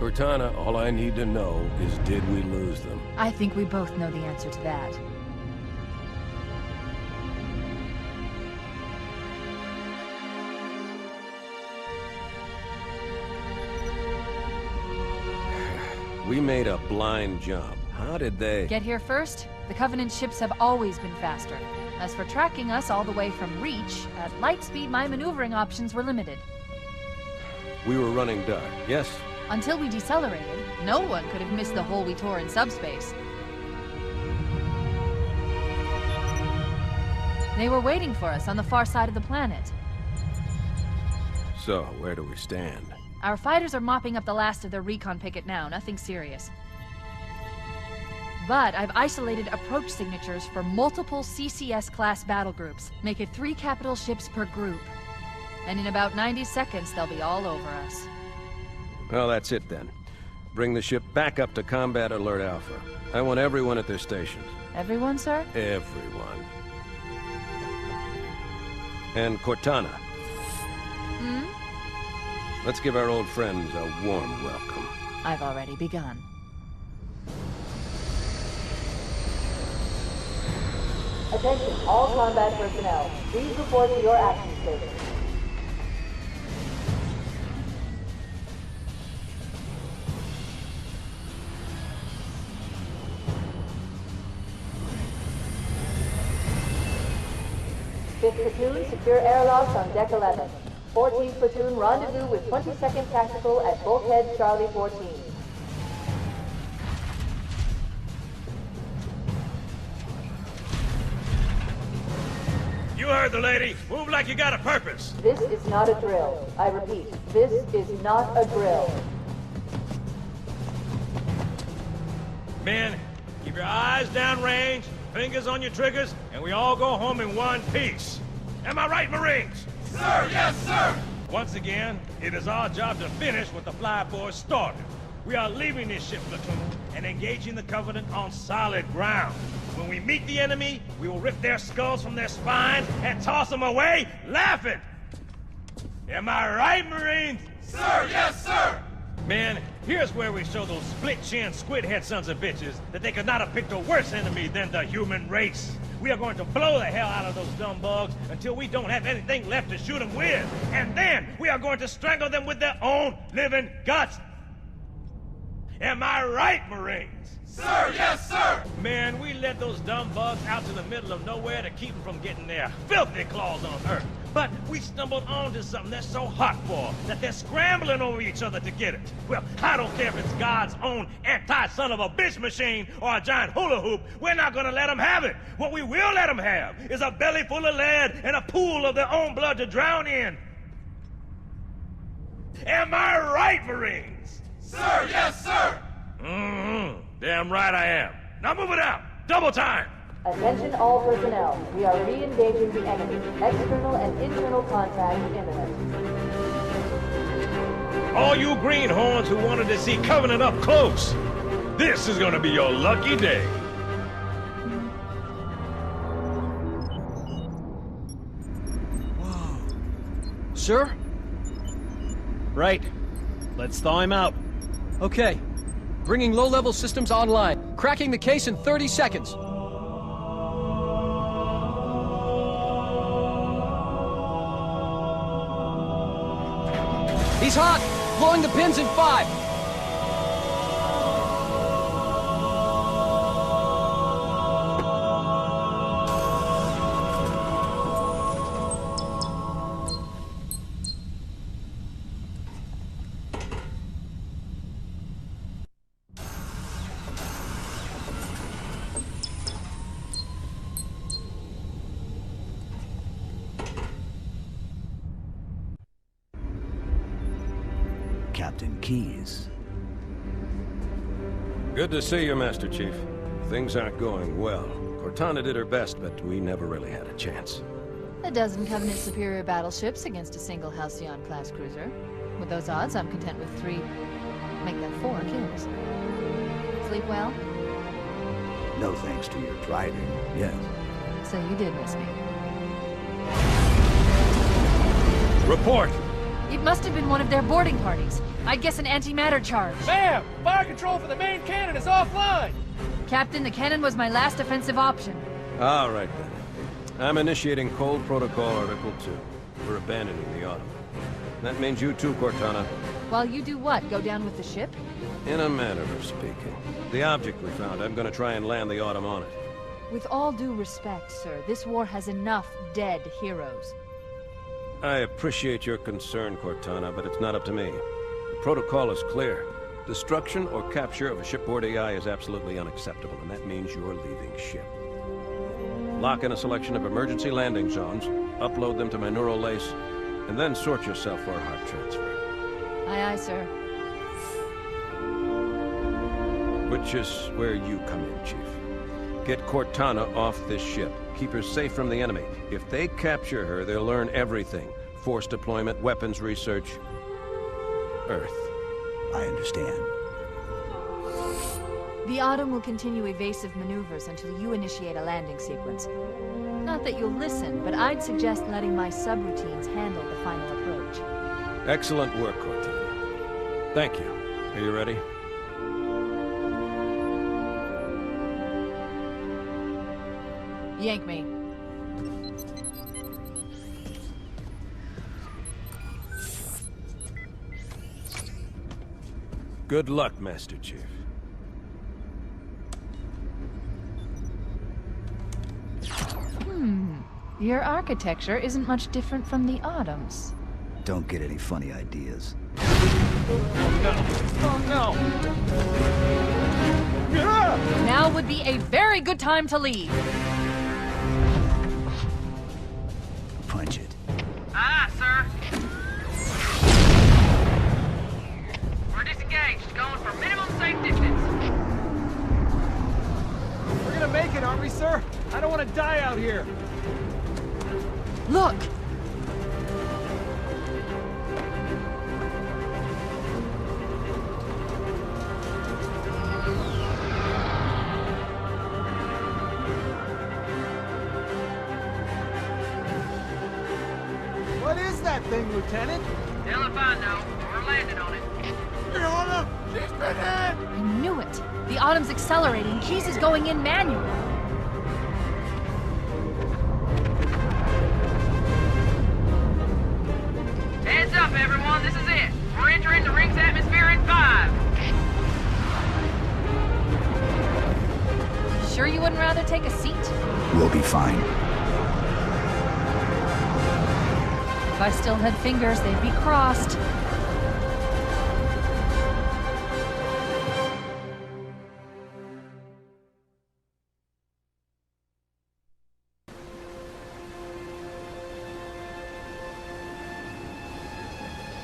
Cortana, all I need to know is did we lose them? I think we both know the answer to that. We made a blind jump. How did they... Get here first? The Covenant ships have always been faster. As for tracking us all the way from Reach, at light speed my maneuvering options were limited. We were running dark, yes? Until we decelerated, no one could have missed the hole we tore in subspace. They were waiting for us on the far side of the planet. So, where do we stand? Our fighters are mopping up the last of their recon picket now, nothing serious. But I've isolated approach signatures for multiple CCS-class battle groups. Make it 3 capital ships per group. And in about 90 seconds, they'll be all over us. Well, that's it then. Bring the ship back up to Combat Alert Alpha. I want everyone at their stations. Everyone, sir? Everyone. And Cortana. Hmm? Let's give our old friends a warm welcome. I've already begun. Attention, all combat personnel. Please report to your action station. Fifth platoon, secure airlocks on deck 11. 14th platoon, rendezvous with 22nd Tactical at Bulkhead Charlie 14. You heard the lady. Move like you got a purpose. This is not a drill. I repeat, this is not a drill. Men, keep your eyes downrange, fingers on your triggers, and we all go home in one piece. Am I right, Marines? Sir, yes, sir! Once again, it is our job to finish what the flyboys started. We are leaving this ship platoon and engaging the Covenant on solid ground. When we meet the enemy, we will rip their skulls from their spines and toss them away, laughing! Am I right, Marines? Sir, yes, sir! Men, here's where we show those split-chin, squid-head sons of bitches that they could not have picked a worse enemy than the human race. We are going to blow the hell out of those dumb bugs until we don't have anything left to shoot them with. And then we are going to strangle them with their own living guts. Am I right, Marines? Sir, yes, sir! Man, we let those dumb bugs out to the middle of nowhere to keep them from getting their filthy claws on Earth. But we stumbled onto something they're so hot for that they're scrambling over each other to get it. Well, I don't care if it's God's own anti-son-of-a-bitch machine or a giant hula hoop. We're not gonna let them have it. What we will let them have is a belly full of lead and a pool of their own blood to drown in. Am I right, Marines? Sir, yes, sir! Mm-hmm. Damn right I am. Now move it out. Double time. Attention all personnel. We are re-engaging the enemy. External and internal contact imminent. All you greenhorns who wanted to see Covenant up close, this is gonna be your lucky day. Whoa. Sir? Right. Let's thaw him out. Okay. Bringing low-level systems online. Cracking the case in 30 seconds. He's hot! Blowing the pins in 5! Captain Keyes. Good to see you, Master Chief. Things aren't going well. Cortana did her best, but we never really had a chance. A dozen Covenant superior battleships against a single Halcyon-class cruiser. With those odds, I'm content with 3, make that 4 kills. Sleep well? No thanks to your driving, yes. So you did miss me. Report. It must have been one of their boarding parties. I'd guess an antimatter charge. Ma'am! Fire control for the main cannon is offline! Captain, the cannon was my last offensive option. All right, then. I'm initiating Cold Protocol Article 2. We're abandoning the Autumn. That means you too, Cortana. While you do what? Go down with the ship? In a manner of speaking. The object we found, I'm gonna try and land the Autumn on it. With all due respect, sir, this war has enough dead heroes. I appreciate your concern, Cortana, but it's not up to me. The protocol is clear. Destruction or capture of a shipboard AI is absolutely unacceptable, and that means you're leaving ship. Lock in a selection of emergency landing zones, upload them to my neural lace, and then sort yourself for a heart transfer. Aye, aye, sir. Which is where you come in, Chief. Get Cortana off this ship. Keep her safe from the enemy. If they capture her, they'll learn everything. Force deployment, weapons research, Earth. I understand. The Autumn will continue evasive maneuvers until you initiate a landing sequence. Not that you'll listen, but I'd suggest letting my subroutines handle the final approach. Excellent work, Cortana. Thank you. Are you ready? Yank me. Good luck, Master Chief. Your architecture isn't much different from the Autumn's. Don't get any funny ideas. Now would be a very good time to leave. Punch it. Aye, sir. We're disengaged, going for minimum safe distance. We're gonna make it, aren't we, sir? I don't want to die out here. Look! What is that thing, Lieutenant? Hell if I know. We're landing on it. She's been hit! I knew it! The Autumn's accelerating. Keyes is going in manual. Heads up, everyone. This is it. We're entering the ring's atmosphere in 5. Sure you wouldn't rather take a seat? We'll be fine. If I still had fingers, they'd be crossed.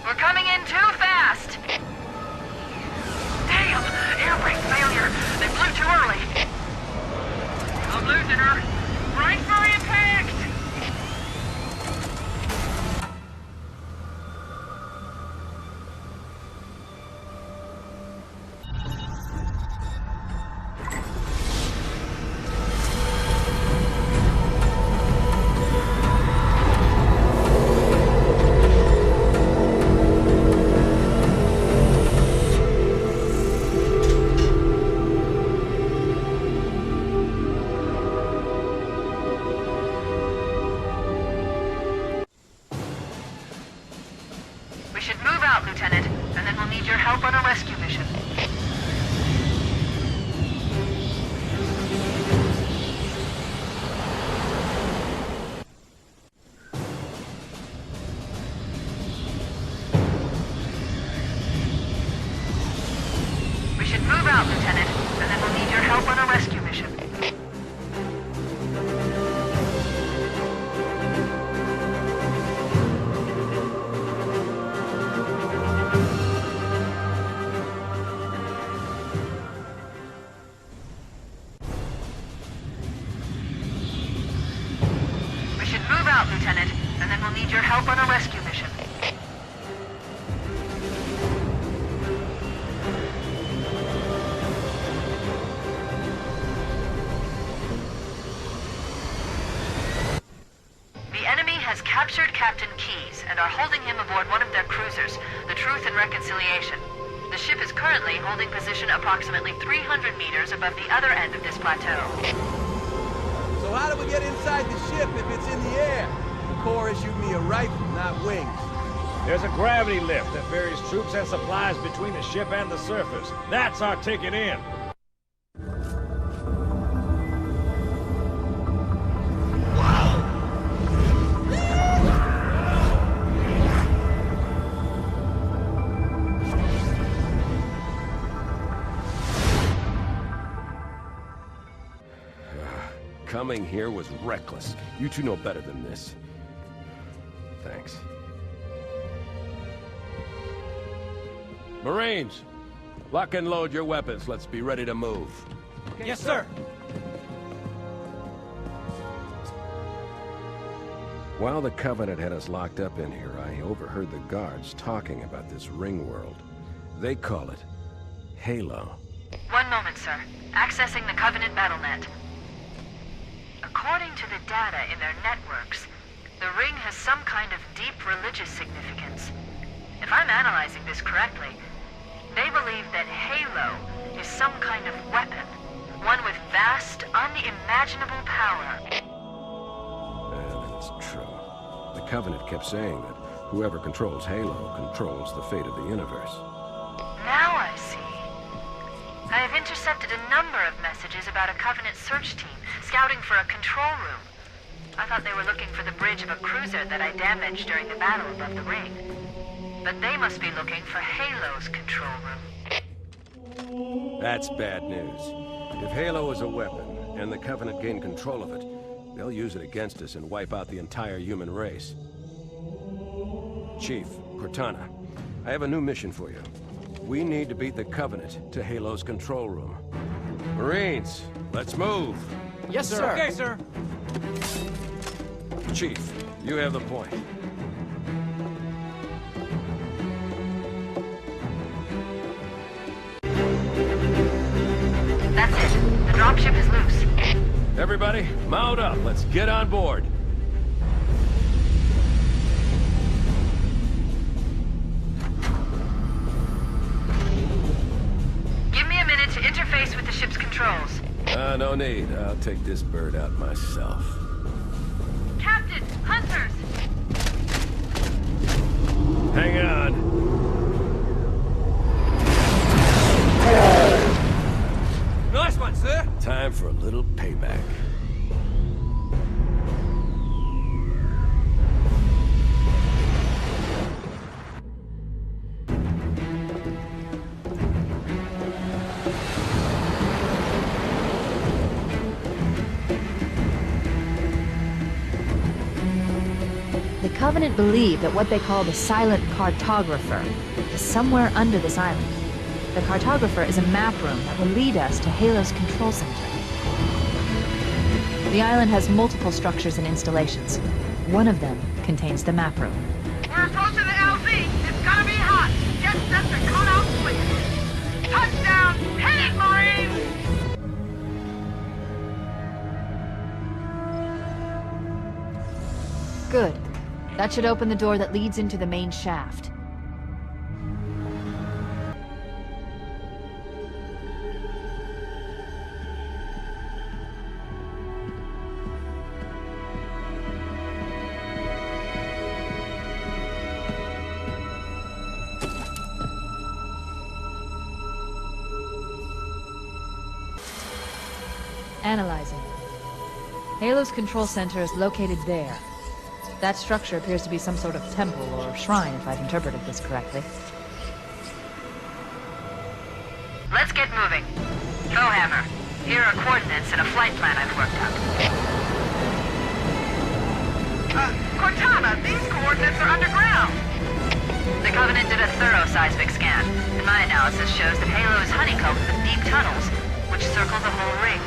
We're coming in too fast. Damn! Air brake failure. They flew too early. I'm losing her. Brace for impact! We should move out, Lieutenant, and then we'll need your help on a rescue mission. We should move out, Lieutenant, and then we'll need your help on a rescue mission. We should move out, Lieutenant, and then we'll need your help on a rescue mission. The enemy has captured captured Captain Keyes and are holding him aboard one of their cruisers, the Truth and Reconciliation. The ship is currently holding position approximately 300 meters above the other end of this plateau. So how do we get inside the ship if it's in the air? The Corps issued me a rifle, not wings. There's a gravity lift that ferries troops and supplies between the ship and the surface. That's our ticket in. Coming here was reckless. You two know better than this. Thanks. Marines, lock and load your weapons. Let's be ready to move. Okay, yes, sir. While the Covenant had us locked up in here, I overheard the guards talking about this ring world. They call it Halo. One moment, sir. Accessing the Covenant BattleNet. According to the data in their networks, the ring has some kind of deep religious significance. If I'm analyzing this correctly, they believe that Halo is some kind of weapon, one with vast, unimaginable power. That's true. The Covenant kept saying that whoever controls Halo controls the fate of the universe. Now I see. I have intercepted a number of messages about a Covenant search team scouting for a control room. I thought they were looking for the bridge of a cruiser that I damaged during the battle above the ring. But they must be looking for Halo's control room. That's bad news. If Halo is a weapon, and the Covenant gain control of it, they'll use it against us and wipe out the entire human race. Chief, Cortana, I have a new mission for you. We need to beat the Covenant to Halo's control room. Marines, let's move! Yes, sir. Okay, sir. Chief, you have the point. That's it. The dropship is loose. Everybody, mount up. Let's get on board. Give me a minute to interface with the ship's controls. No need. I'll take this bird out myself. Captain! Hunters! Hang on. Nice one, sir. Time for a little payback. The Covenant believe that what they call the Silent Cartographer is somewhere under this island. The Cartographer is a map room that will lead us to Halo's control center. The island has multiple structures and installations. One of them contains the map room. We're approaching the LZ. It's gonna be hot. Get set to cut out quick. Touchdown! Hit it, Marines! Good. That should open the door that leads into the main shaft. Analyzing. Halo's control center is located there. That structure appears to be some sort of temple or shrine, if I've interpreted this correctly. Let's get moving. Crowhammer, here are coordinates and a flight plan I've worked out. Cortana, these coordinates are underground. The Covenant did a thorough seismic scan, and my analysis shows that Halo is honeycombed with deep tunnels, which circle the whole ring.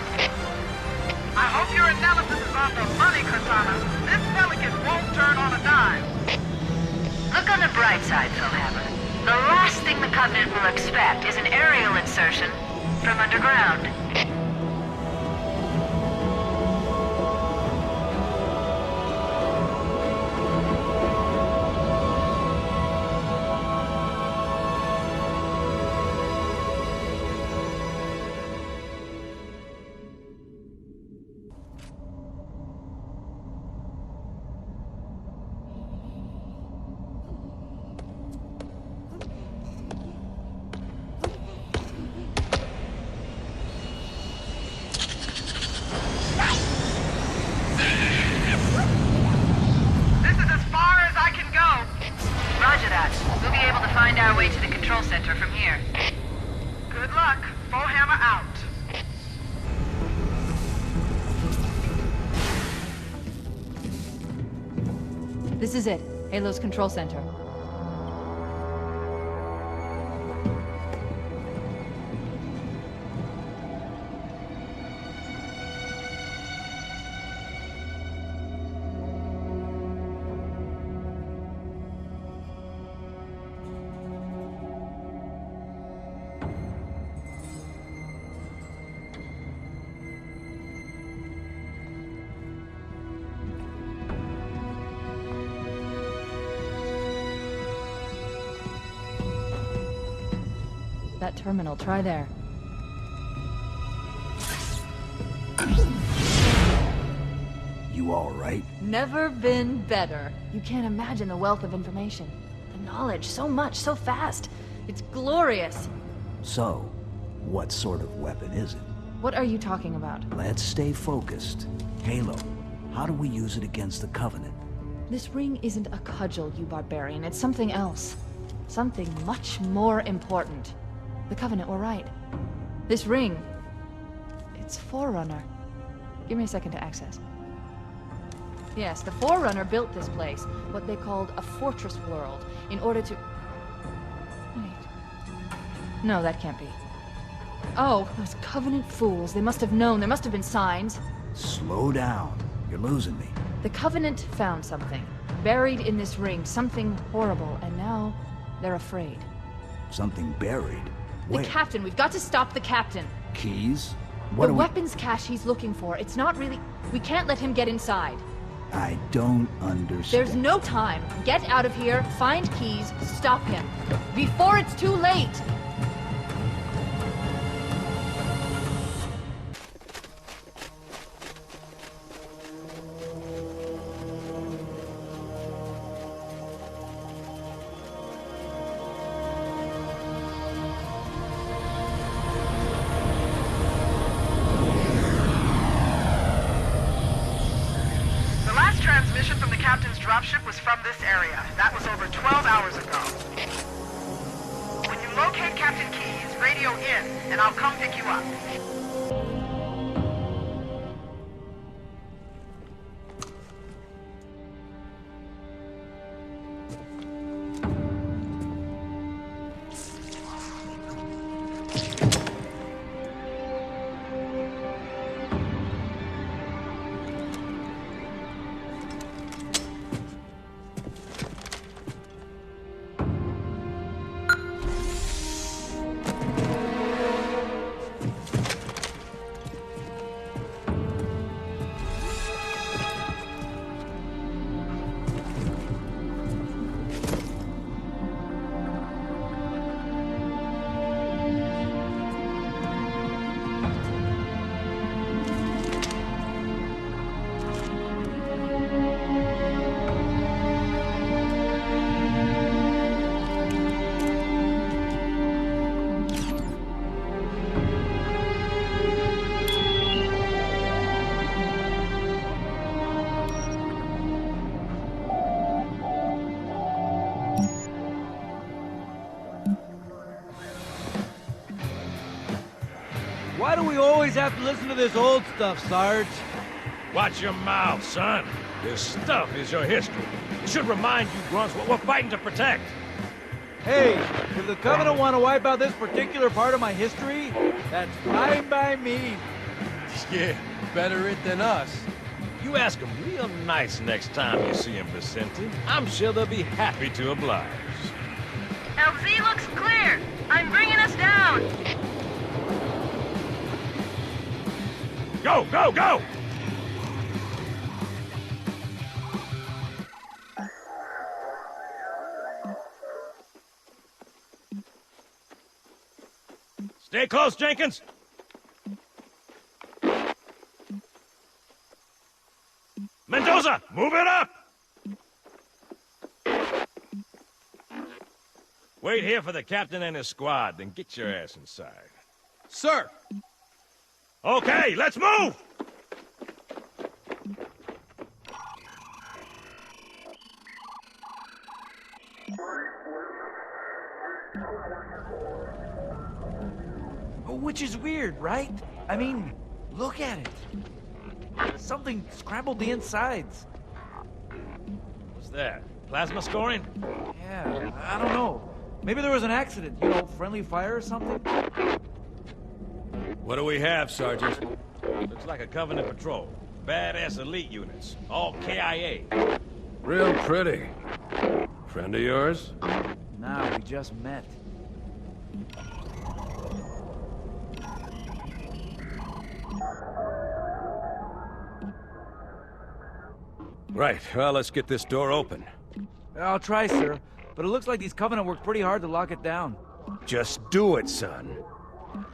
I hope your analysis is on the money, Cortana. This Pelican won't turn on a dime. Look on the bright side, Crowhammer. The last thing the Covenant will expect is an aerial insertion from underground. find our way to the control center from here. Good luck. Bullhammer out. This is it. Halo's control center. That terminal, try there. You all right? Never been better. You can't imagine the wealth of information. The knowledge, so much, so fast. It's glorious. So, what sort of weapon is it? What are you talking about? Let's stay focused. Halo, how do we use it against the Covenant? This ring isn't a cudgel, you barbarian. It's something else. Something much more important. The Covenant were right. This ring... it's Forerunner. Give me a second to access. Yes, the Forerunner built this place, what they called a fortress world, in order to... Wait. No, that can't be. Oh, those Covenant fools. They must have known. There must have been signs. Slow down. You're losing me. The Covenant found something. Buried in this ring. Something horrible. And now, they're afraid. Something buried? The Where? captain. We've got to stop the captain. Keys? What The do weapons cache he's looking for. It's not really... We can't let him get inside. I don't understand. There's no time. Get out of here, find keys, stop him. Before it's too late! Transmission from the captain's dropship was from this area. That was over 12 hours ago. When you locate Captain Keyes, radio in, and I'll come pick you up. Why do we always have to listen to this old stuff, Sarge? Watch your mouth, son. This stuff is your history. It should remind you grunts what we're fighting to protect. Hey, if the Covenant want to wipe out this particular part of my history, that's fine by me. Yeah, better it than us. You ask them real nice next time you see them, Vicente. I'm sure they'll be happy to oblige. LZ looks clear. I'm bringing us down. Go, go, go! Stay close, Jenkins. Mendoza, move it up! Wait here for the captain and his squad, then get your ass inside. Sir! Okay, let's move! Which is weird, right? I mean, look at it. Something scrambled the insides. What's that? Plasma scoring? Yeah, I don't know. Maybe there was an accident, you know, friendly fire or something? What do we have, Sergeant? Looks like a Covenant patrol. Badass elite units. All KIA. Real pretty. Friend of yours? Nah, we just met. Right, well, let's get this door open. I'll try, sir. But it looks like these Covenant worked pretty hard to lock it down. Just do it, son.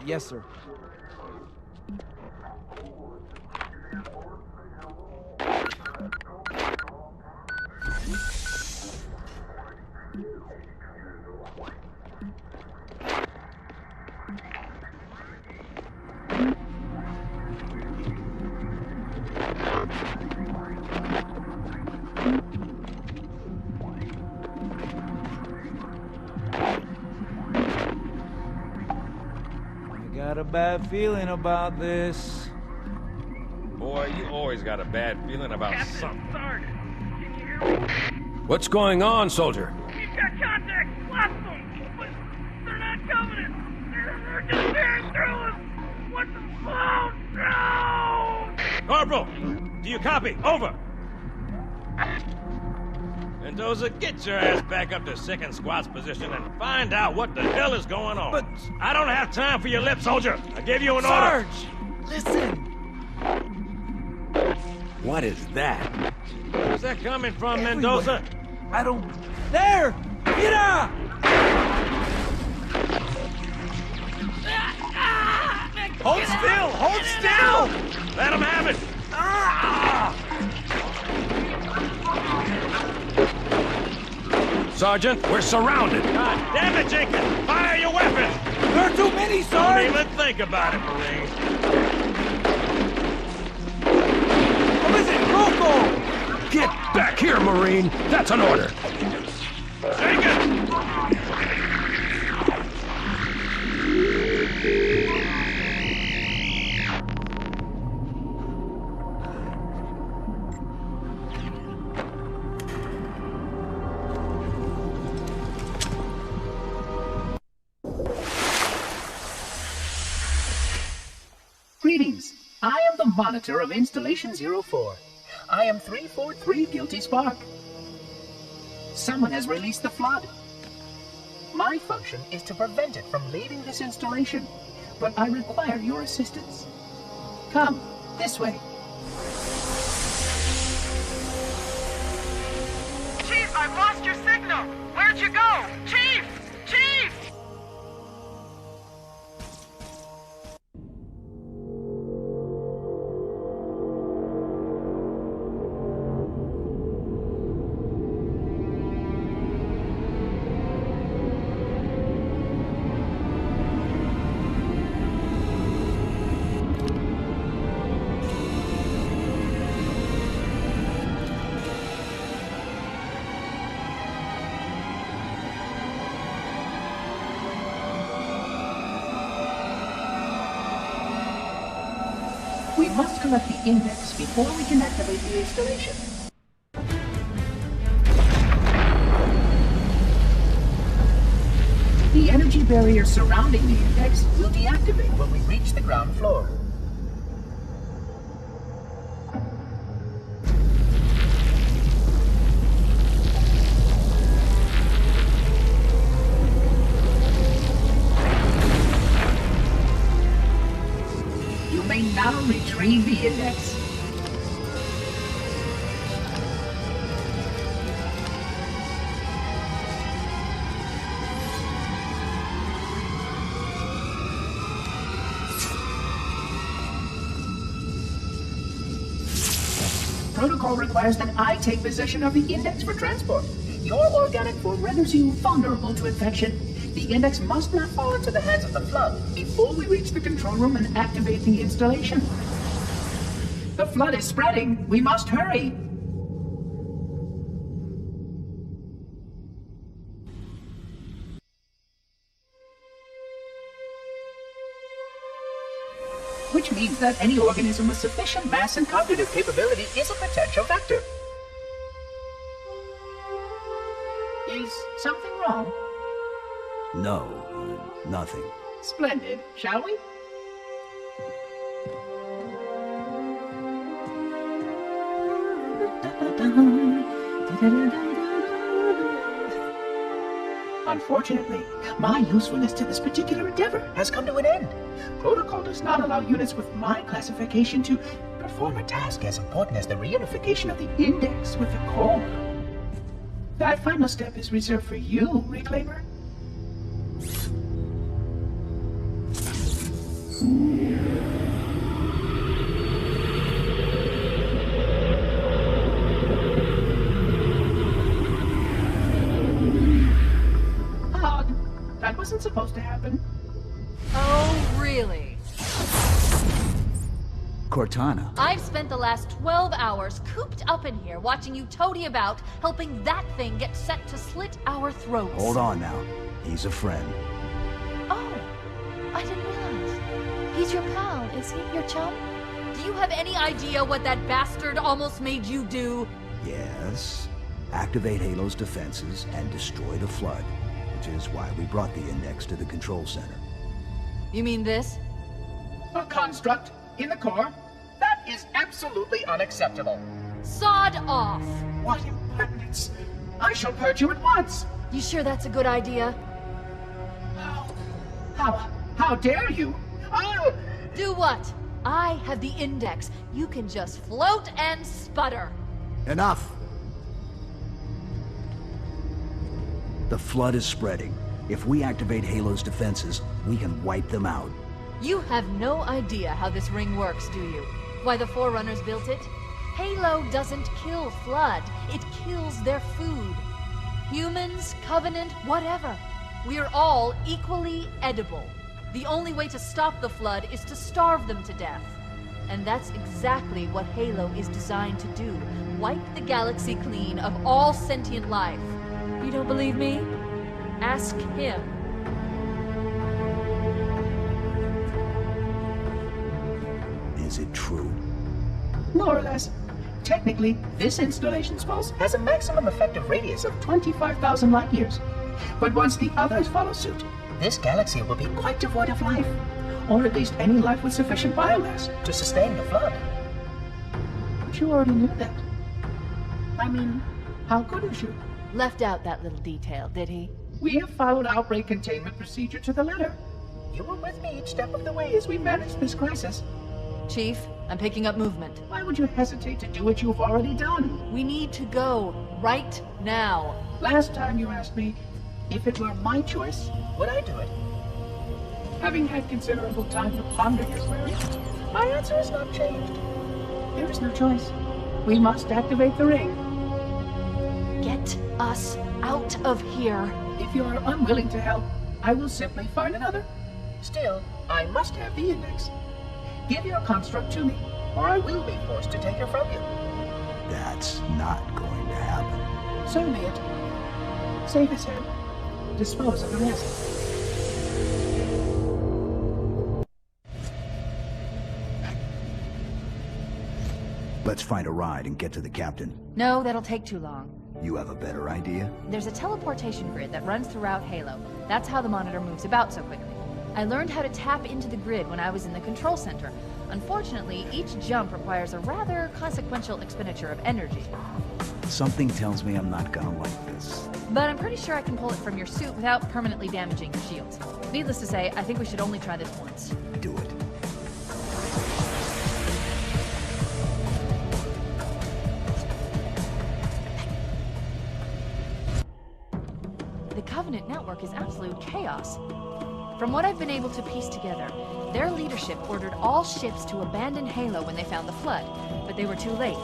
Yes, sir. Got a bad feeling about this. Boy, you always got a bad feeling about something. Sergeant, can you hear me? What's going on, soldier? We've got contact. Lots of them. But they're not Covenant. They're just tearing through us. What the fuck? No! Corporal, do you copy? Over. Mendoza, get your ass back up to second squad's position and find out what the hell is going on. But I don't have time for your lip, soldier. I gave you an order. Sarge, listen. What is that? Where's that coming from, Everywhere. Mendoza? I don't... There! Mira! Hold still! Hold still! Let him have it! Sergeant, we're surrounded! God damn it, Jenkins! Fire your weapons! There are too many, Don't Sarge! even think about it, Marine. What is it? Rocco! Get back here, Marine! That's an order! Jenkins! Greetings. I am the monitor of Installation 04. I am 343 Guilty Spark. Someone has released the flood. My function is to prevent it from leaving this installation, but I require your assistance. Come, this way. Chief, I've lost your signal. Where'd you go? Chief! Chief! We must collect the index before we can activate the installation. The energy barrier surrounding the index will deactivate when we reach the ground floor. You may now retrieve the index. Protocol requires that I take possession of the index for transport. Your organic form renders you vulnerable to infection. The index must not fall into the hands of the flood before we reach the control room and activate the installation. The flood is spreading. We must hurry. which means that any organism with sufficient mass and cognitive capability is a potential vector. Is something wrong? No, nothing. Splendid, shall we? Unfortunately, my usefulness to this particular endeavor has come to an end. Protocol does not allow units with my classification to perform a task as important as the reunification of the index with the core. That final step is reserved for you, Reclaimer. That wasn't supposed to happen. Oh, really? Cortana. I've spent the last 12 hours cooped up in here watching you toady about, helping that thing get set to slit our throats. Hold on now. He's a friend. Oh, I didn't realize. He's your pal, is he? Your chum? Do you have any idea what that bastard almost made you do? Yes. Activate Halo's defenses and destroy the Flood, which is why we brought the Index to the control center. You mean this? A construct in the core? That is absolutely unacceptable. Sod off! What impertinence! I shall purge you at once! You sure that's a good idea? How dare you? I'll... Do what? I have the Index. You can just float and sputter. Enough! The Flood is spreading. If we activate Halo's defenses, we can wipe them out. You have no idea how this ring works, do you? Why the Forerunners built it? Halo doesn't kill Flood. It kills their food. Humans, Covenant, whatever. We're all equally edible. The only way to stop the Flood is to starve them to death. And that's exactly what Halo is designed to do. Wipe the galaxy clean of all sentient life. You don't believe me? Ask him. Is it true? More or less. Technically, this installation's pulse has a maximum effective radius of 25,000 light years. But once the others follow suit, this galaxy will be quite devoid of life. Or at least any life with sufficient biomass to sustain the Flood. But you already knew that. I mean, how couldn't you? Left out that little detail, did he? We have followed outbreak containment procedure to the letter. You were with me each step of the way as we managed this crisis. Chief, I'm picking up movement. Why would you hesitate to do what you've already done? We need to go right now. Last time you asked me, if it were my choice, would I do it? Having had considerable time to ponder your query, my answer has not changed. There is no choice. We must activate the ring. Get us out of here. If you are unwilling to help, I will simply find another. Still, I must have the Index. Give your construct to me, or I will be forced to take her from you. That's not going to happen. So be it. Save his head. Dispose of the rest. Let's find a ride and get to the captain. No, that'll take too long. You have a better idea? There's a teleportation grid that runs throughout Halo. That's how the monitor moves about so quickly. I learned how to tap into the grid when I was in the control center. Unfortunately, each jump requires a rather consequential expenditure of energy. Something tells me I'm not gonna like this. But I'm pretty sure I can pull it from your suit without permanently damaging your shields. Needless to say, I think we should only try this once. Do it. The Covenant network is absolute chaos. From what I've been able to piece together, their leadership ordered all ships to abandon Halo when they found the Flood, but they were too late.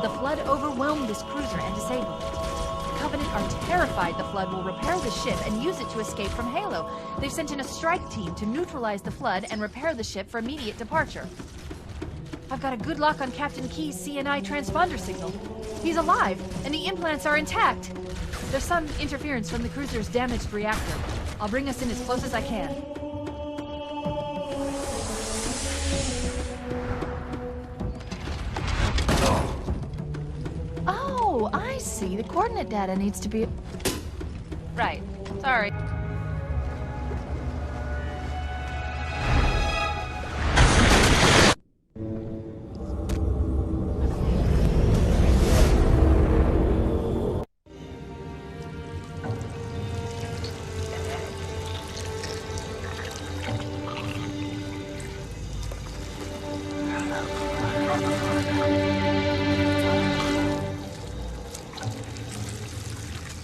The Flood overwhelmed this cruiser and disabled it. The Covenant are terrified the Flood will repair the ship and use it to escape from Halo. They've sent in a strike team to neutralize the Flood and repair the ship for immediate departure. I've got a good lock on Captain Key's CNI transponder signal. He's alive, and the implants are intact. There's some interference from the cruiser's damaged reactor. I'll bring us in as close as I can. Oh, I see. The coordinate data needs to be... Right. Sorry.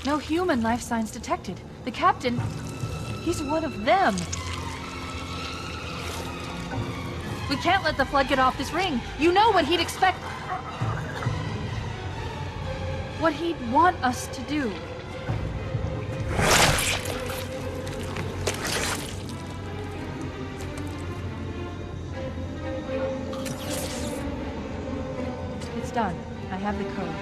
No human life signs detected. The captain, he's one of them. We can't let the Flood get off this ring. You know what he'd expect. What he'd want us to do. It's done. I have the code.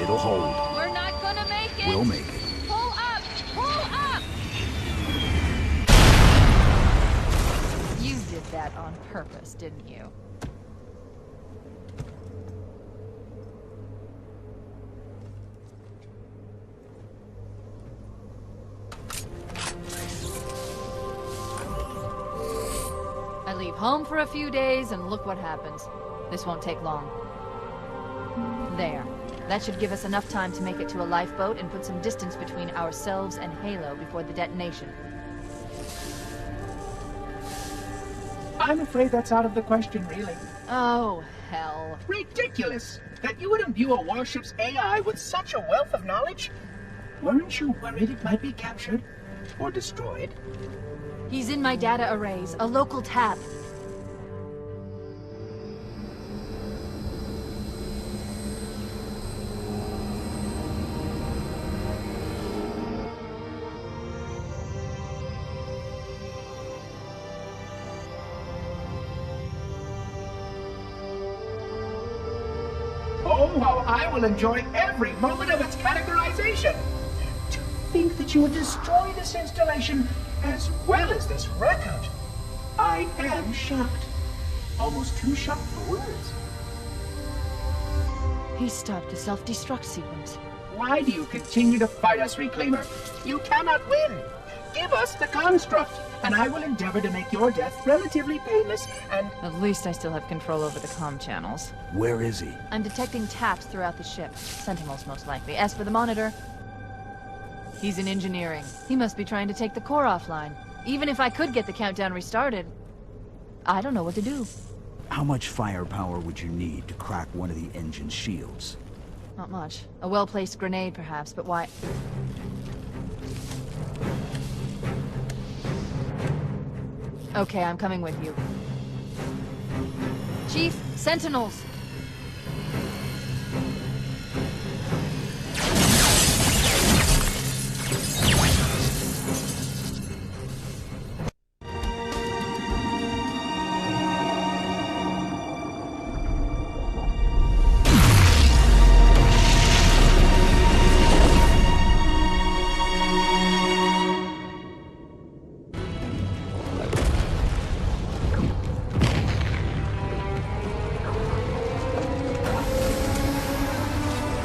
It'll hold. We're not gonna make it! We'll make it. Pull up! Pull up! You did that on purpose, didn't you? I leave home for a few days and look what happens. This won't take long. There. That should give us enough time to make it to a lifeboat and put some distance between ourselves and Halo before the detonation. I'm afraid that's out of the question, really. Oh, hell. Ridiculous! That you would imbue a warship's AI with such a wealth of knowledge? Weren't you worried it might be captured? Or destroyed? He's in my data arrays, a local tap. Oh, how I will enjoy every moment of its categorization! To think that you would destroy this installation as well as this record. I am shocked. Almost too shocked for words. He stopped the self-destruct sequence. Why do you continue to fight us, Reclaimer? You cannot win! Give us the construct, and I will endeavor to make your death relatively painless and... At least I still have control over the comm channels. Where is he? I'm detecting taps throughout the ship. Sentinels, most likely. As for the monitor, he's in engineering. He must be trying to take the core offline. Even if I could get the countdown restarted, I don't know what to do. How much firepower would you need to crack one of the engine's shields? Not much. A well-placed grenade, perhaps, but why... Okay, I'm coming with you. Chief, Sentinels!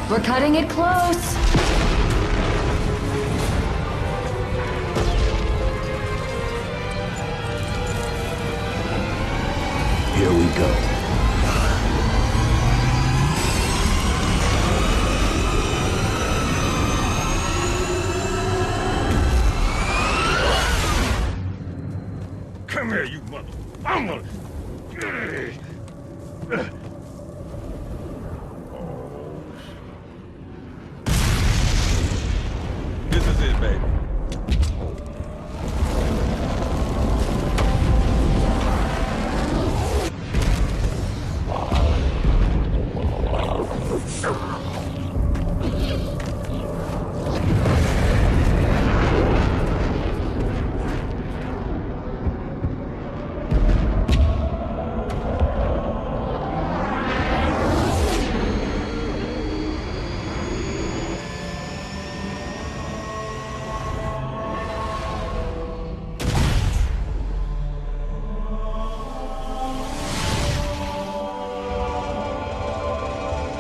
We're cutting it close! go. Come here, you mother... I'm gonna... This is it, baby.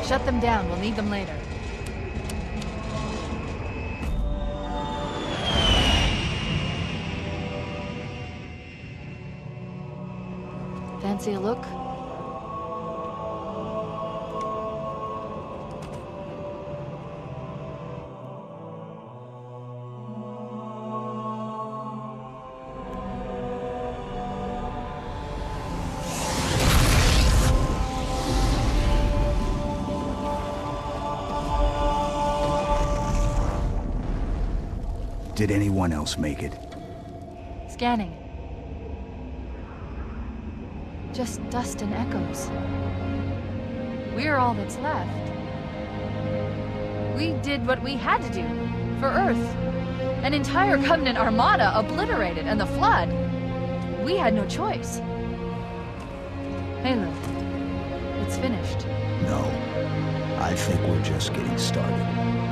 Shut them down. We'll need them later. Fancy a look? Did anyone else make it? Scanning. Just dust and echoes. We're all that's left. We did what we had to do for Earth. An entire Covenant armada obliterated, and the Flood. We had no choice. Halo, it's finished. No. I think we're just getting started.